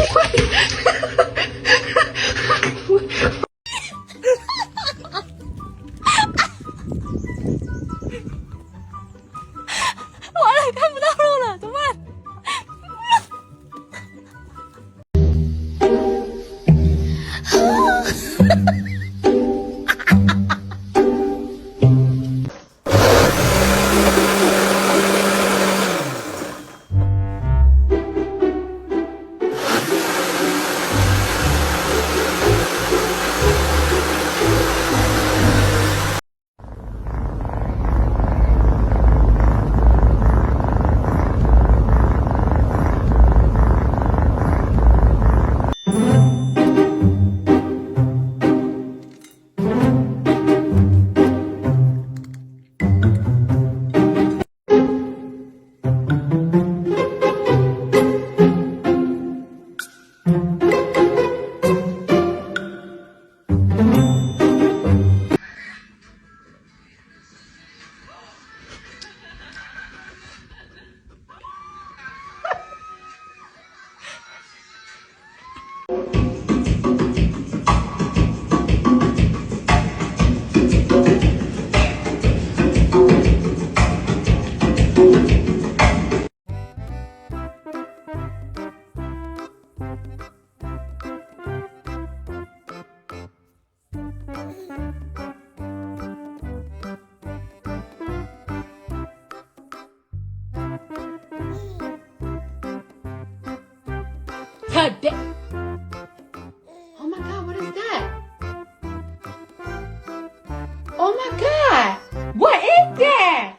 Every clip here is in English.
我也看不到路了，怎么办？Oh my god, what is that? Oh my god! What is that?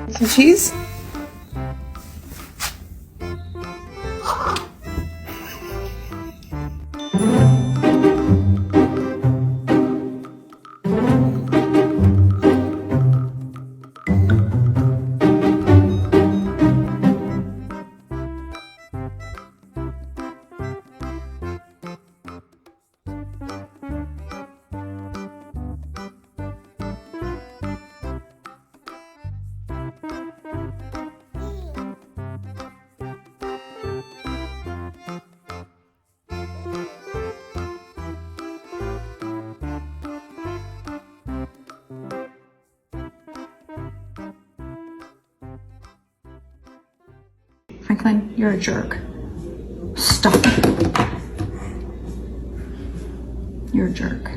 Some cheese? Franklin, you're a jerk. Stop. You're a jerk.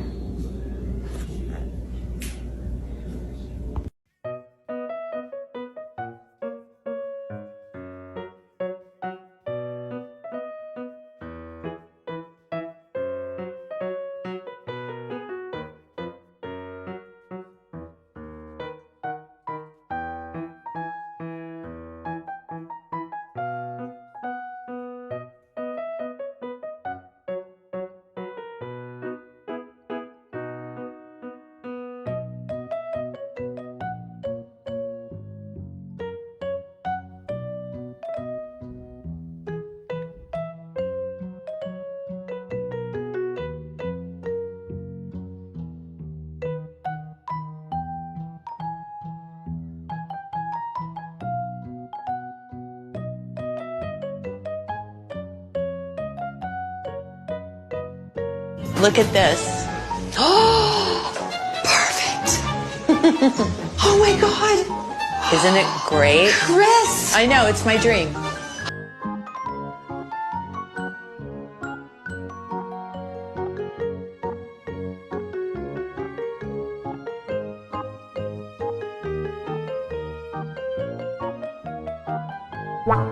Look at this. Oh, perfect. Oh my god. Isn't it great? Chris. I know, it's my dream. Oh,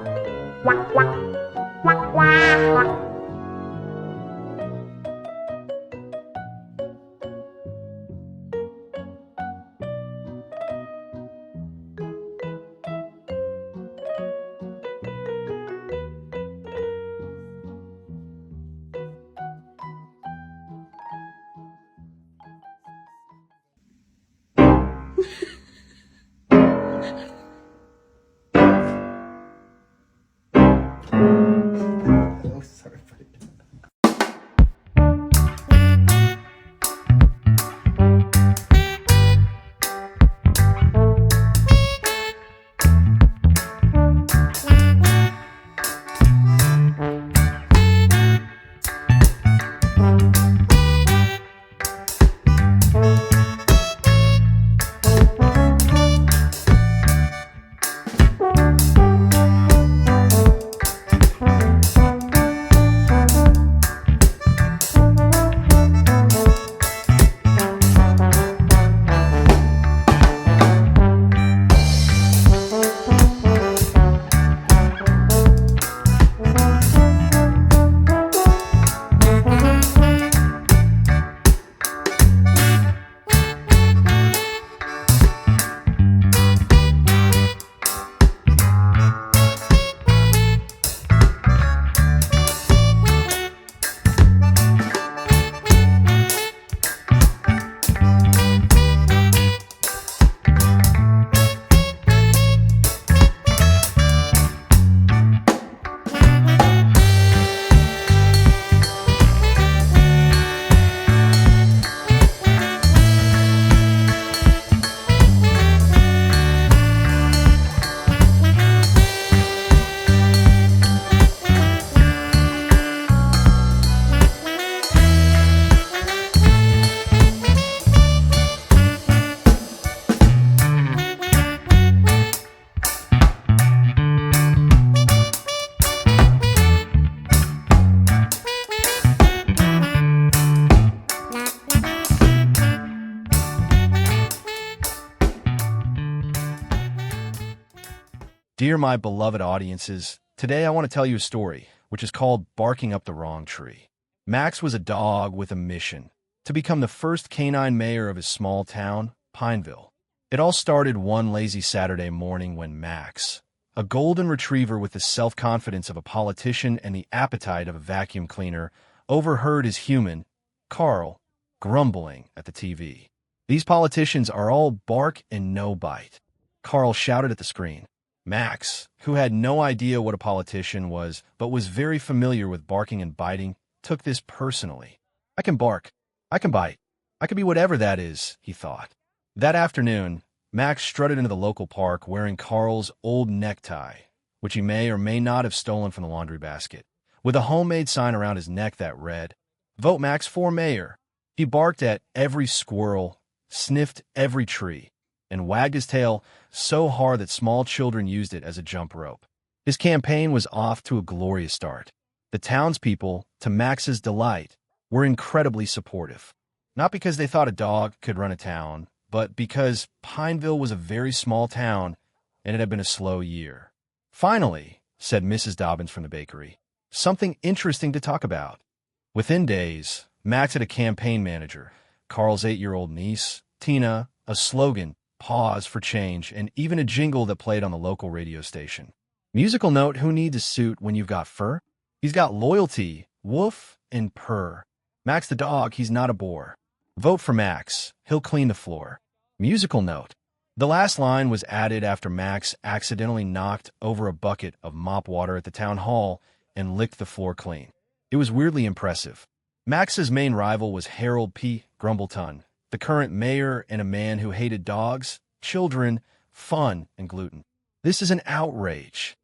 sorry, buddy. Dear my beloved audiences, today I want to tell you a story, which is called Barking Up the Wrong Tree. Max was a dog with a mission, to become the first canine mayor of his small town, Pineville. It all started one lazy Saturday morning when Max, a golden retriever with the self-confidence of a politician and the appetite of a vacuum cleaner, overheard his human, Carl, grumbling at the TV. These politicians are all bark and no bite. Carl shouted at the screen. Max, who had no idea what a politician was, but was very familiar with barking and biting, took this personally. I can bark. I can bite. I can be whatever that is, he thought. That afternoon, Max strutted into the local park wearing Carl's old necktie, which he may or may not have stolen from the laundry basket, with a homemade sign around his neck that read, "Vote Max for mayor." He barked at every squirrel, sniffed every tree, and wagged his tail so hard that small children used it as a jump rope. His campaign was off to a glorious start. The townspeople, to Max's delight, were incredibly supportive. Not because they thought a dog could run a town, but because Pineville was a very small town and it had been a slow year. "Finally," said Mrs. Dobbins from the bakery, "something interesting to talk about." Within days, Max had a campaign manager, Carl's 8-year-old niece, Tina, a slogan, "Pause for change," and even a jingle that played on the local radio station. Musical note, who needs a suit when you've got fur? He's got loyalty, woof, and purr. Max the dog, he's not a bore. Vote for Max, he'll clean the floor. Musical note. The last line was added after Max accidentally knocked over a bucket of mop water at the town hall and licked the floor clean. It was weirdly impressive. Max's main rival was Harold P. Grumbleton, the current mayor and a man who hated dogs, children, fun, and gluten. This is an outrage.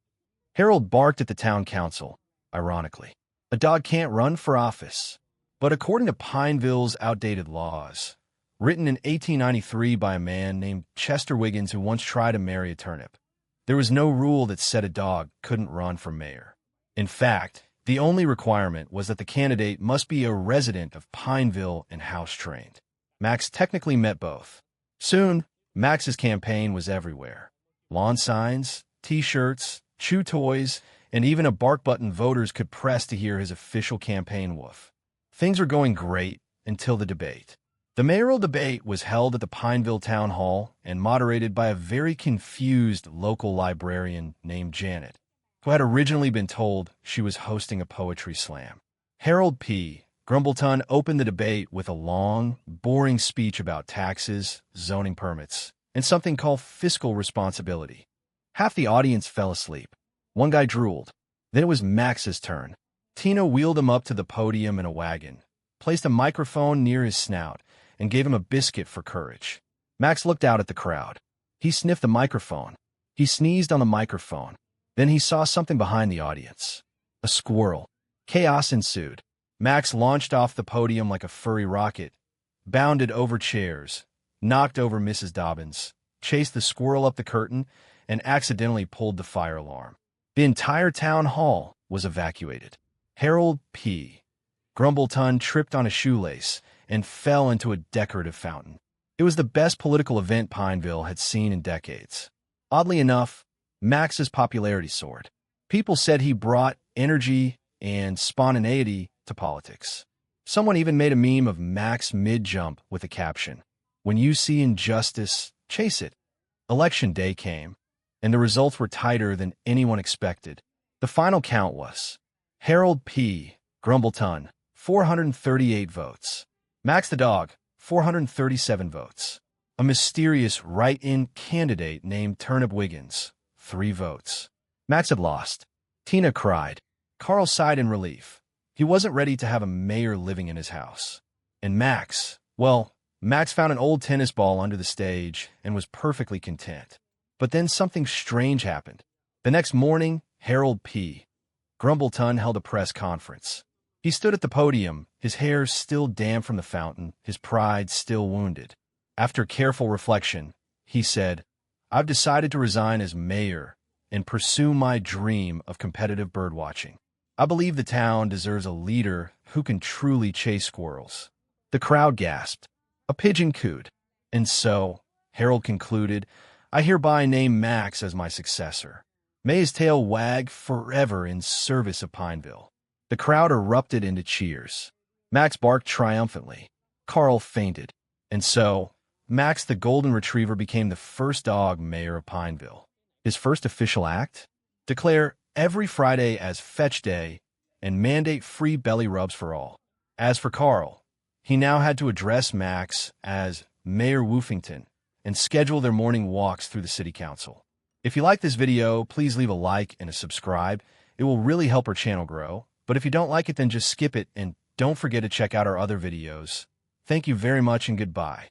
Harold barked at the town council, ironically. A dog can't run for office. But according to Pineville's outdated laws, written in 1893 by a man named Chester Wiggins who once tried to marry a turnip, there was no rule that said a dog couldn't run for mayor. In fact, the only requirement was that the candidate must be a resident of Pineville and house-trained. Max technically met both. Soon, Max's campaign was everywhere. Lawn signs, T-shirts, chew toys, and even a bark button voters could press to hear his official campaign woof. Things were going great until the debate. The mayoral debate was held at the Pineville Town Hall and moderated by a very confused local librarian named Janet, who had originally been told she was hosting a poetry slam. Harold P. Grumbleton opened the debate with a long, boring speech about taxes, zoning permits, and something called fiscal responsibility. Half the audience fell asleep. One guy drooled. Then it was Max's turn. Tina wheeled him up to the podium in a wagon, placed a microphone near his snout, and gave him a biscuit for courage. Max looked out at the crowd. He sniffed the microphone. He sneezed on the microphone. Then he saw something behind the audience. A squirrel. Chaos ensued. Max launched off the podium like a furry rocket, bounded over chairs, knocked over Mrs. Dobbins, chased the squirrel up the curtain, and accidentally pulled the fire alarm. The entire town hall was evacuated. Harold P. Grumbleton tripped on a shoelace and fell into a decorative fountain. It was the best political event Pineville had seen in decades. Oddly enough, Max's popularity soared. People said he brought energy and spontaneity to politics. Someone even made a meme of Max mid-jump with a caption, "When you see injustice, chase it." Election day came, and the results were tighter than anyone expected. The final count was Harold P. Grumbleton, 438 votes. Max the dog, 437 votes. A mysterious write-in candidate named Turnip Wiggins, 3 votes. Max had lost. Tina cried. Carl sighed in relief. He wasn't ready to have a mayor living in his house. And Max found an old tennis ball under the stage and was perfectly content. But then something strange happened. The next morning, Harold P. Grumbleton held a press conference. He stood at the podium, his hair still damp from the fountain, his pride still wounded. After careful reflection, he said, "I've decided to resign as mayor and pursue my dream of competitive birdwatching. I believe the town deserves a leader who can truly chase squirrels." The crowd gasped. A pigeon cooed. "And so," Harold concluded, "I hereby name Max as my successor. May his tail wag forever in service of Pineville." The crowd erupted into cheers. Max barked triumphantly. Carl fainted. And so, Max the Golden Retriever became the first dog mayor of Pineville. His first official act? Declare every Friday as Fetch Day and mandate free belly rubs for all. As for Carl, he now had to address Max as Mayor Woofington and schedule their morning walks through the city council. If you like this video, please leave a like and a subscribe. It will really help our channel grow. But if you don't like it, then just skip it and don't forget to check out our other videos. Thank you very much and goodbye.